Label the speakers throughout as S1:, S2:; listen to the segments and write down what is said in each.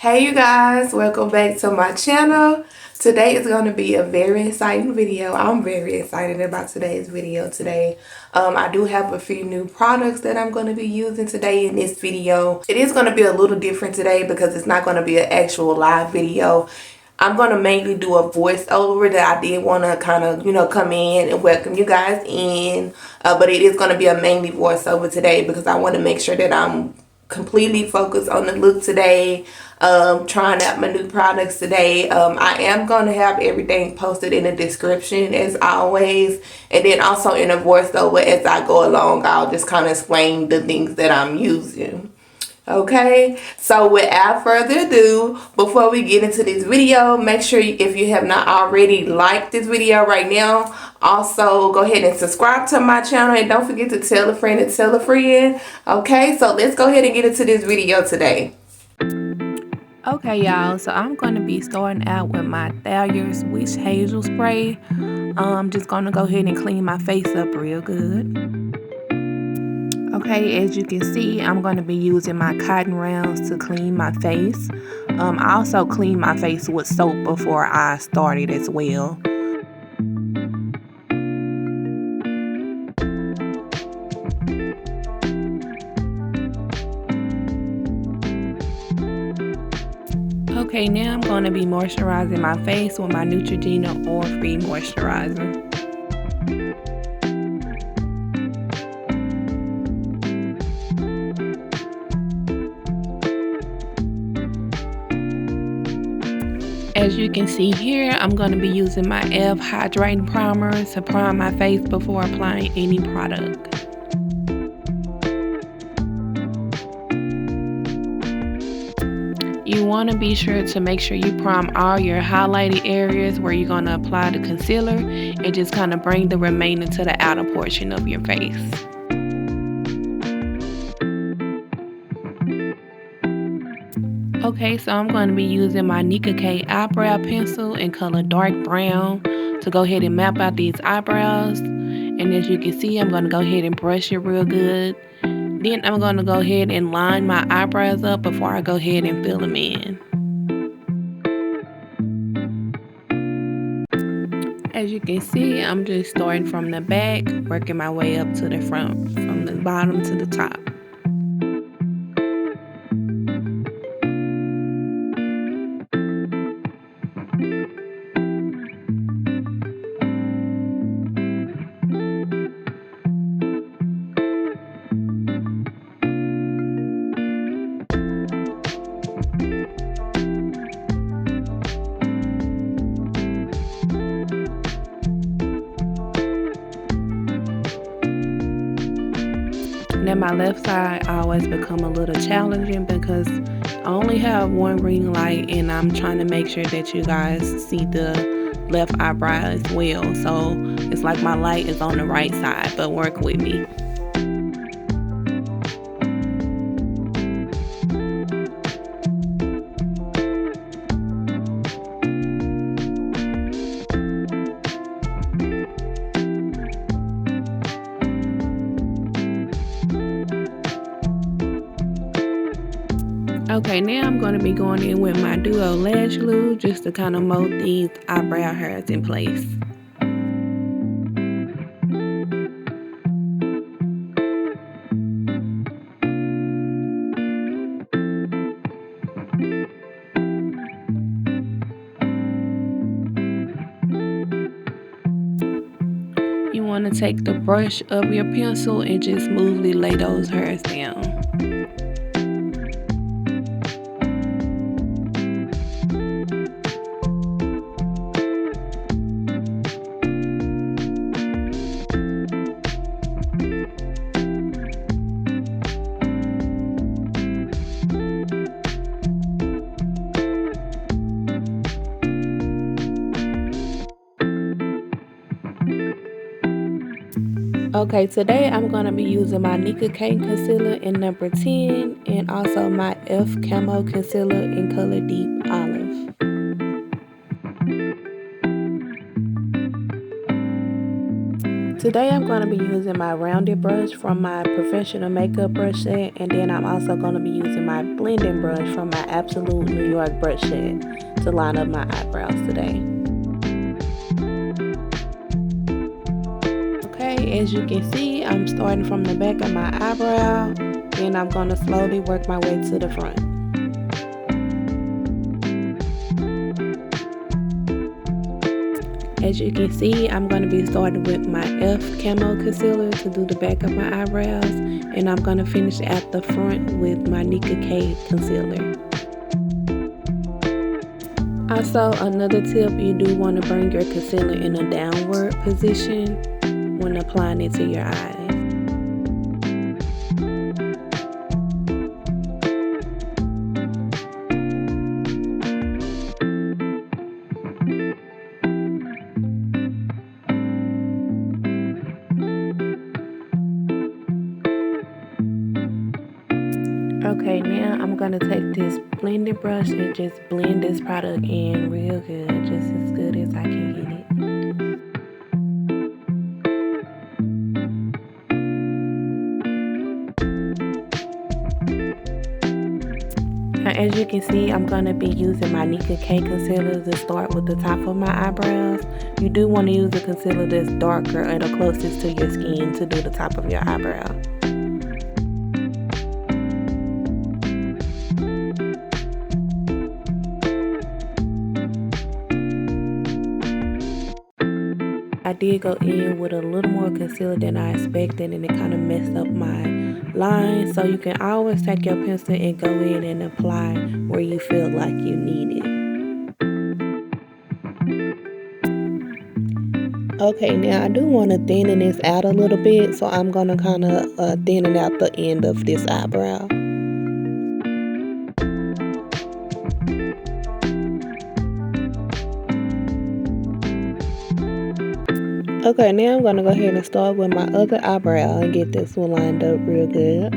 S1: Hey you guys, welcome back to my channel. Today is going to be a very exciting video. I'm very excited about today's video today. I do have a few new products that I'm going to be using today in this video. It is going to be a little different today because it's not going to be an actual live video. I'm going to mainly do a voiceover that I did want to kind of, come in and welcome you guys in. But it is going to be a mainly voiceover today because I want to make sure that I'm completely focused on the look today, trying out my new products today. I am going to have everything posted in the description as always, and then also in a voiceover as I go along. I'll just kind of explain the things that I'm using. Okay, so without further ado, before we get into this video, make sure if you have not already liked this video right now, also go ahead and subscribe to my channel, and don't forget to tell a friend and tell a friend. Okay, so let's go ahead and get into this video today. Okay y'all, so I'm going to be starting out with my Thayer Witch Hazel Spray. I'm just going to go ahead and clean my face up real good. Okay, as you can see, I'm going to be using my cotton rounds to clean my face. I also clean my face with soap before I started as well. Okay, now I'm going to be moisturizing my face with my Neutrogena Oil Free Moisturizer. As you can see here, I'm going to be using my e.l.f. Hydrating Primer to prime my face before applying any product. You want to be sure to make sure you prime all your highlighted areas where you're going to apply the concealer, and just kind of bring the remainder to the outer portion of your face. Okay, so I'm going to be using my Nicka K eyebrow pencil in color dark brown to go ahead and map out these eyebrows. And as you can see, I'm going to go ahead and brush it real good. Then I'm going to go ahead and line my eyebrows up before I go ahead and fill them in. As you can see, I'm just starting from the back, working my way up to the front, from the bottom to the top. Now my left side always become a little challenging because I only have one ring light, and I'm trying to make sure that you guys see the left eyebrow as well. So it's like my light is on the right side, but work with me. Okay, now I'm going to be going in with my Duo Lash Glue just to kind of mold these eyebrow hairs in place. You want to take the brush of your pencil and just smoothly lay those hairs down. Okay, today I'm going to be using my Nicka K concealer in number 10, and also my e.l.f. Camo concealer in color Deep Olive.
S2: Today I'm going to be using my rounded brush from my professional makeup brush set, and then I'm also going to be using my blending brush from my Absolute New York brush set to line up my eyebrows today. Okay, as you can see, I'm starting from the back of my eyebrow, and I'm going to slowly work my way to the front. As you can see, I'm going to be starting with my F Camo Concealer to do the back of my eyebrows, and I'm going to finish at the front with my Nicka K Concealer. Also, another tip, you do want to bring your concealer in a downward position when applying it to your eyes. Okay, now I'm going to take this blending brush and just blend this product in real good, just as good as I can get it. Now, as you can see, I'm going to be using my Nicka K concealer to start with the top of my eyebrows. You do want to use a concealer that's darker or the closest to your skin to do the top of your eyebrow. I did go in with a little more concealer than I expected, and it kind of messed up my line. So you can always take your pencil and go in and apply where you feel like you need it. Okay, now I do want to thinning this out a little bit, so I'm going to kind of thinning out the end of this eyebrow. Okay, now I'm going to go ahead and start with my other eyebrow and get this one lined up real good.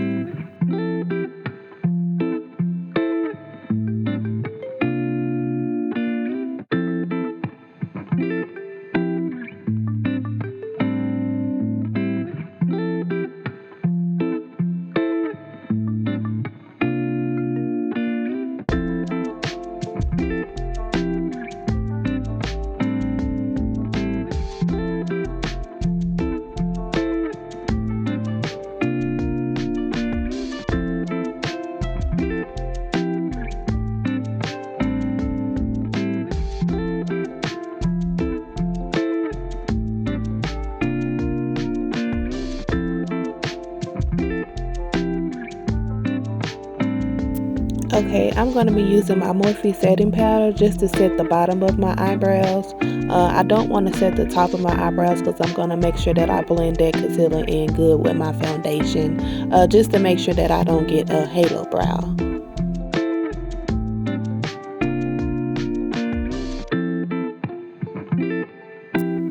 S2: Okay, I'm going to be using my Morphe setting powder just to set the bottom of my eyebrows. I don't want to set the top of my eyebrows because I'm going to make sure that I blend that concealer in good with my foundation, just to make sure that I don't get a halo brow.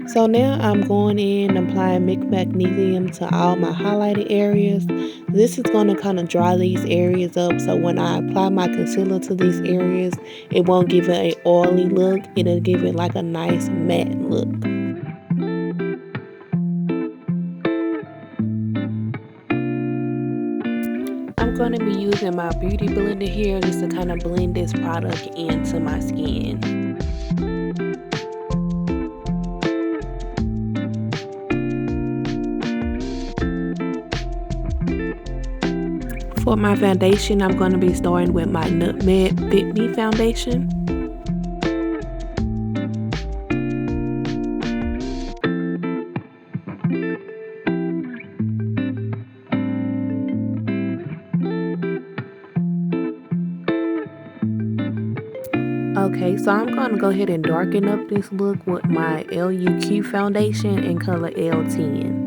S2: So now I'm going in and applying mixed magnesium to all my highlighted areas. This is going to kind of dry these areas up, so when I apply my concealer to these areas, it won't give it an oily look. It'll give it like a nice matte look. I'm going to be using my beauty blender here just to kind of blend this product into my skin. For my foundation, I'm going to be starting with my Nutmeg Fit Me foundation. Okay, so I'm going to go ahead and darken up this look with my LUQ foundation in color L10.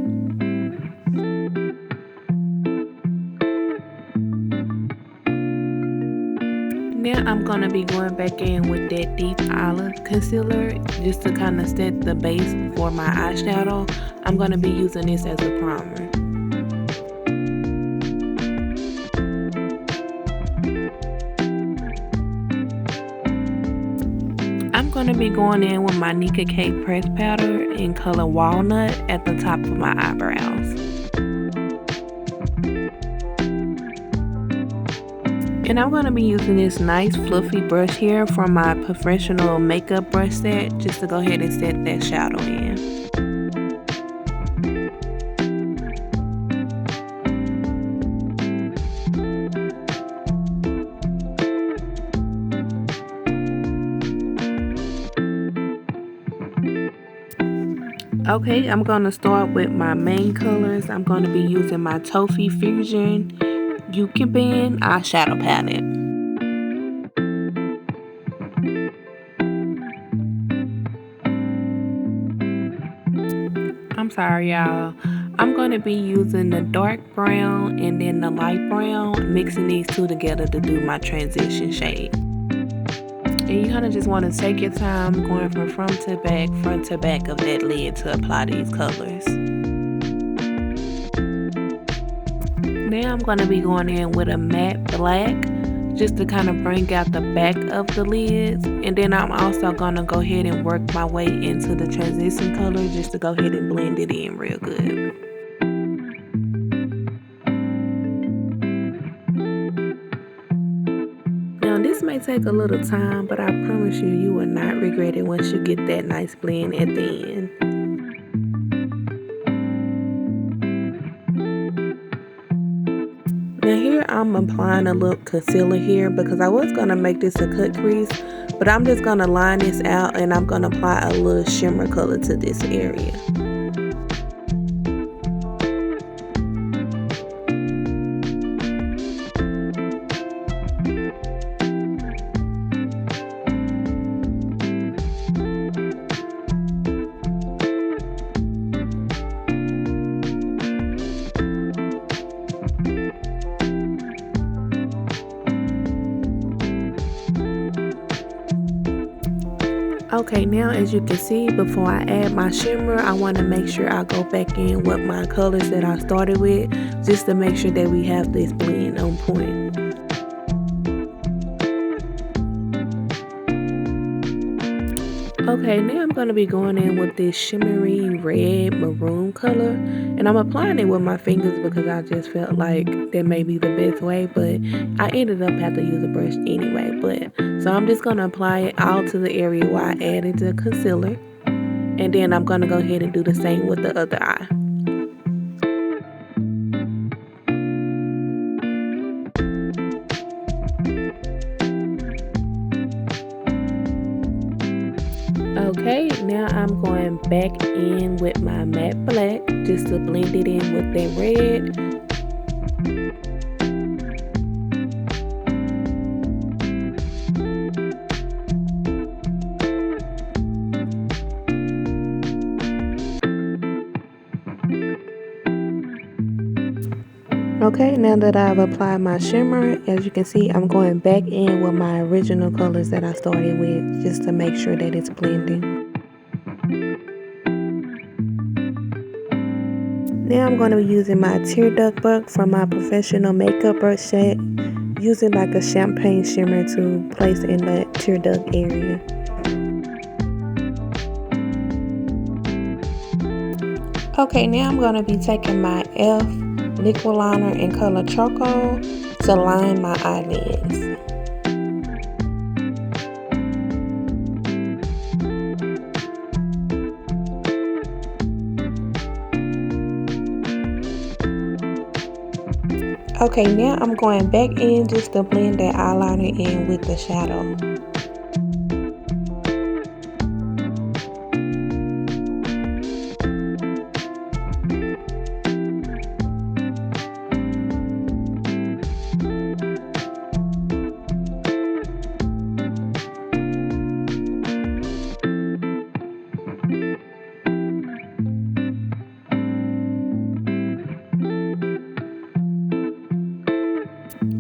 S2: Now I'm going to be going back in with that deep olive concealer just to kind of set the base for my eyeshadow. I'm going to be using this as a primer. I'm going to be going in with my Nicka K press powder in color walnut at the top of my eyebrows. And I'm going to be using this nice fluffy brush here from my professional makeup brush set just to go ahead and set that shadow in. Okay, I'm going to start with my main colors. I'm going to be using my Toffee Fusion Ucanbe eyeshadow palette. I'm sorry, y'all. I'm going to be using the dark brown and then the light brown, mixing these two together to do my transition shade. And you kind of just want to take your time going from front to back of that lid to apply these colors. Now I'm going to be going in with a matte black just to kind of bring out the back of the lids. And then I'm also going to go ahead and work my way into the transition color just to go ahead and blend it in real good. Now this may take a little time, but I promise you, you will not regret it once you get that nice blend at the end. Now here I'm applying a little concealer here because I was going to make this a cut crease, but I'm just going to line this out and I'm going to apply a little shimmer color to this area. Okay, now as you can see, before I add my shimmer, I want to make sure I go back in with my colors that I started with, just to make sure that we have this blend on point. Okay, now I'm going to be going in with this shimmery red maroon color, and I'm applying it with my fingers because I just felt like that may be the best way, but I ended up having to use a brush anyway. So I'm just going to apply it all to the area where I added the concealer, and then I'm going to go ahead and do the same with the other eye. Okay, now I'm going back in with my matte black just to blend it in with that red. Okay, now that I've applied my shimmer, as you can see, I'm going back in with my original colors that I started with just to make sure that it's blending. Now I'm going to be using my tear duct brush from my professional makeup brush set, using like a champagne shimmer to place in the tear duct area. Okay, now I'm going to be taking my LUQ Liquid liner in color charcoal to line my eyelids. Okay, now I'm going back in just to blend that eyeliner in with the shadow.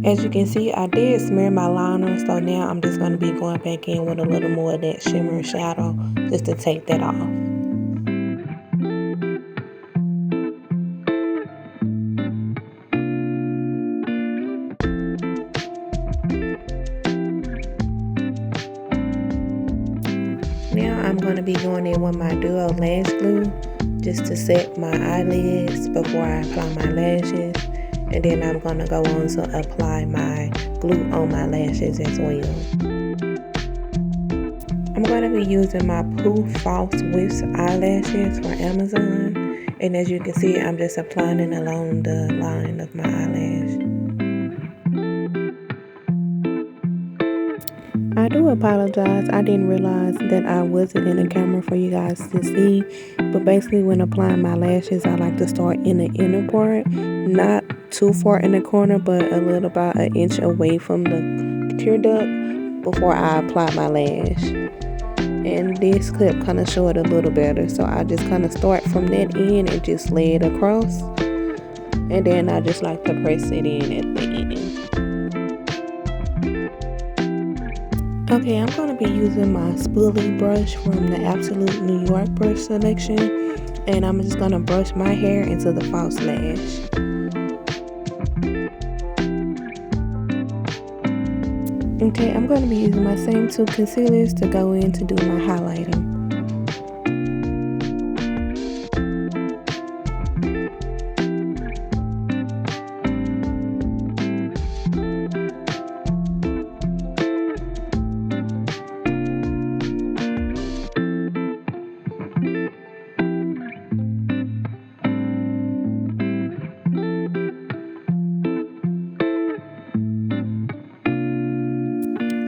S2: As you can see, I did smear my liner, so now I'm just going to be going back in with a little more of that shimmer shadow just to take that off. I'm going to be going in with my Duo Lash Glue just to set my eyelids before I apply my lashes. And then I'm going to go on to apply my glue on my lashes as well. I'm going to be using my Poof False Wisp eyelashes from Amazon. And as you can see, I'm just applying it along the line of my eyelash. I do apologize. I didn't realize that I wasn't in the camera for you guys to see. But basically when applying my lashes, I like to start in the inner part. Not too far in the corner, but a little about an inch away from the tear duct before I apply my lash. And this clip kind of show it a little better. So I just kind of start from that end and just lay it across. And then I just like to press it in at the end. Okay, I'm going to be using my spoolie brush from the Absolute New York brush selection. And I'm just going to brush my hair into the false lash. Okay, I'm going to be using my same two concealers to go in to do my highlighting.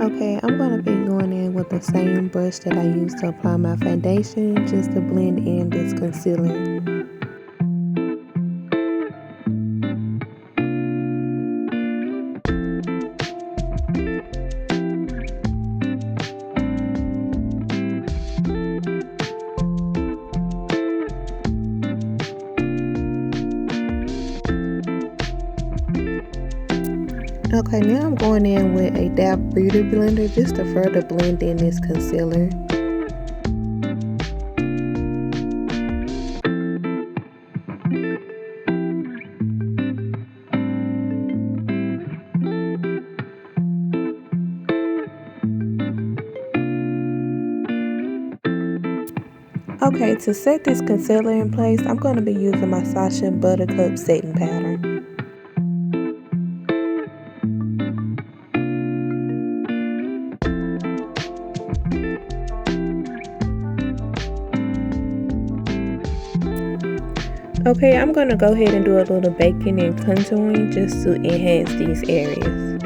S2: Okay, I'm going to be going in with the same brush that I used to apply my foundation just to blend in this concealer. Okay, now I'm going in with a dab beauty blender just to further blend in this concealer. Okay, to set this concealer in place, I'm going to be using my Sacha Buttercup setting powder. Okay, I'm going to go ahead and do a little baking and contouring just to enhance these areas.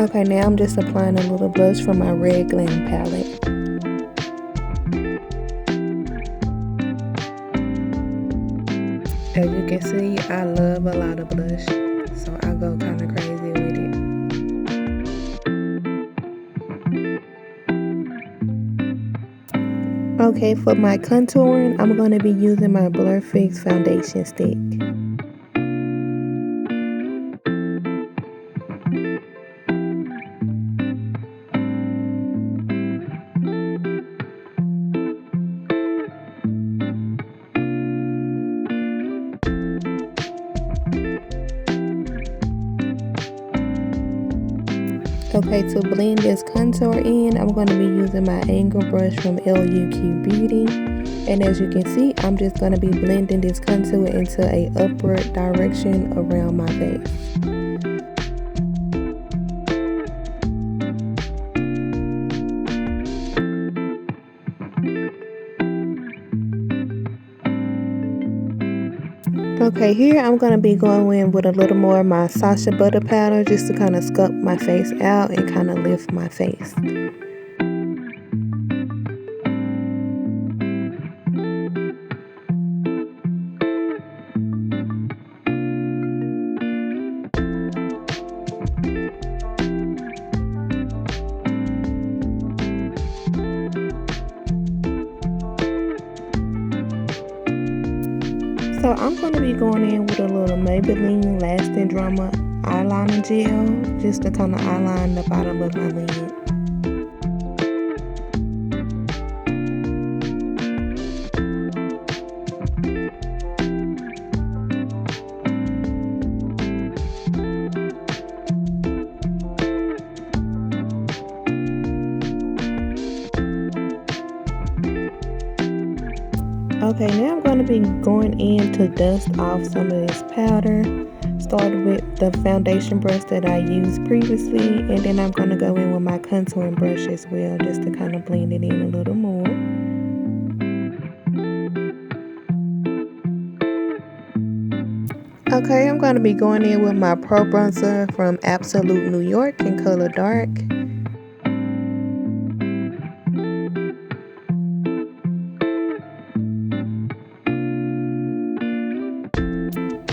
S2: Okay, now I'm just applying a little blush from my red Glam palette. As you can see, I love a lot of blush, so I go kind of crazy with it. Okay, for my contouring, I'm going to be using my Blur Fix foundation stick. Okay, to blend this contour in, I'm going to be using my angle brush from LUQ Beauty. And as you can see, I'm just going to be blending this contour into a upward direction around my face. Okay, here I'm going to be going in with a little more of my Sacha Butter powder just to kind of sculpt my face out and kind of lift my face. So I'm going to be going in with a little Maybelline Lasting Drama eyeliner gel just to kind of eyeline the bottom of my lid. Okay, now I'm going to be going in to dust off some of this powder. Started with the foundation brush that I used previously, and then I'm going to go in with my contouring brush as well, just to kind of blend it in a little more. Okay, I'm going to be going in with my Pro Bronzer from Absolute New York in color dark.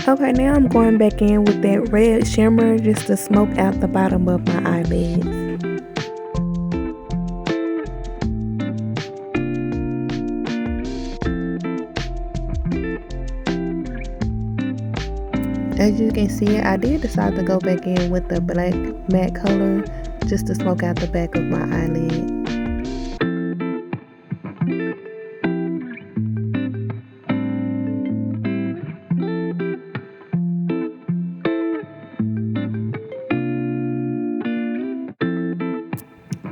S2: Okay, now I'm going back in with that red shimmer just to smoke out the bottom of my eyelids. As you can see, I did decide to go back in with the black matte color just to smoke out the back of my eyelid.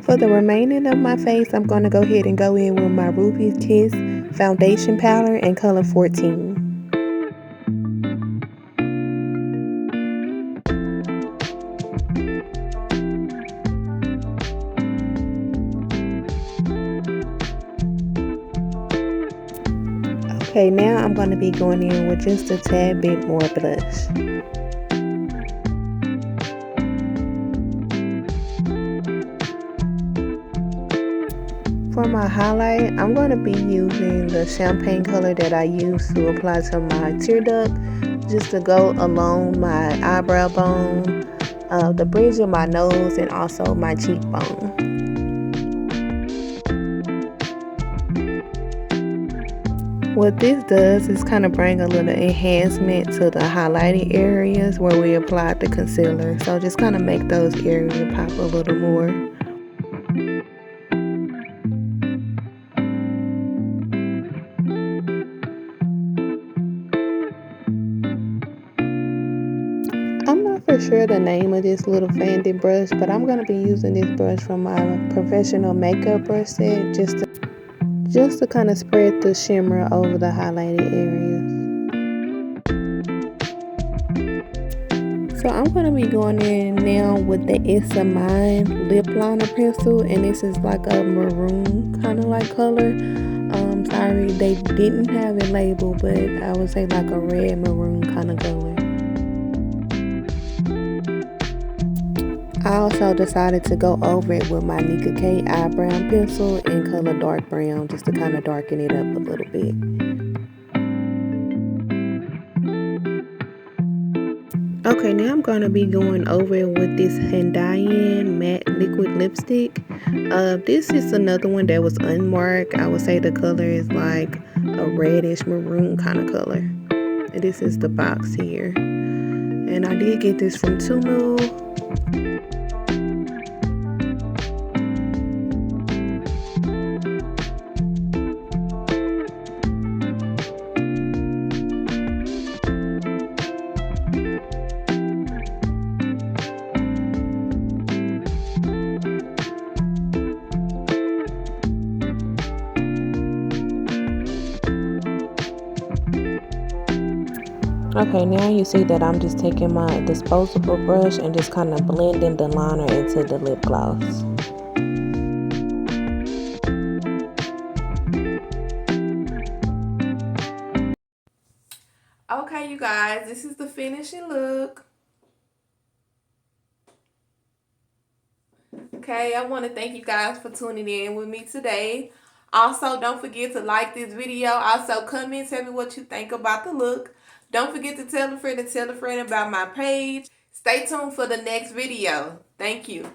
S2: For the remaining of my face, I'm going to go ahead and go in with my Ruby Kiss foundation powder in color 14. Okay, now I'm going to be going in with just a tad bit more blush. For my highlight, I'm going to be using the champagne color that I used to apply to my tear duct, just to go along my eyebrow bone, the bridge of my nose, and also my cheekbone. What this does is kind of bring a little enhancement to the highlighted areas where we applied the concealer. So just kind of make those areas pop a little more. I'm not for sure the name of this little fancy brush, but I'm going to be using this brush from my professional makeup brush set just to kind of spread the shimmer over the highlighted areas. So I'm going to be going in now with the It's a Mine lip liner pencil, and this is like a maroon kind of like color. Sorry they didn't have it labeled, but I would say like a red maroon kind of color. I also decided to go over it with my Nicka K eyebrow pencil in color dark brown just to kind of darken it up a little bit. Okay, now I'm going to be going over it with this Handaiyan Matte Liquid lipstick. This is another one that was unmarked. I would say the color is like a reddish maroon kind of color. And this is the box here. And I did get this from Temu. Okay, now you see that I'm just taking my disposable brush and just kind of blending the liner into the lip gloss.
S1: Okay, you guys, this is the finishing look. Okay, I want to thank you guys for tuning in with me today. Also, don't forget to like this video. Also, comment, tell me what you think about the look. Don't forget to tell a friend about my page. Stay tuned for the next video. Thank you.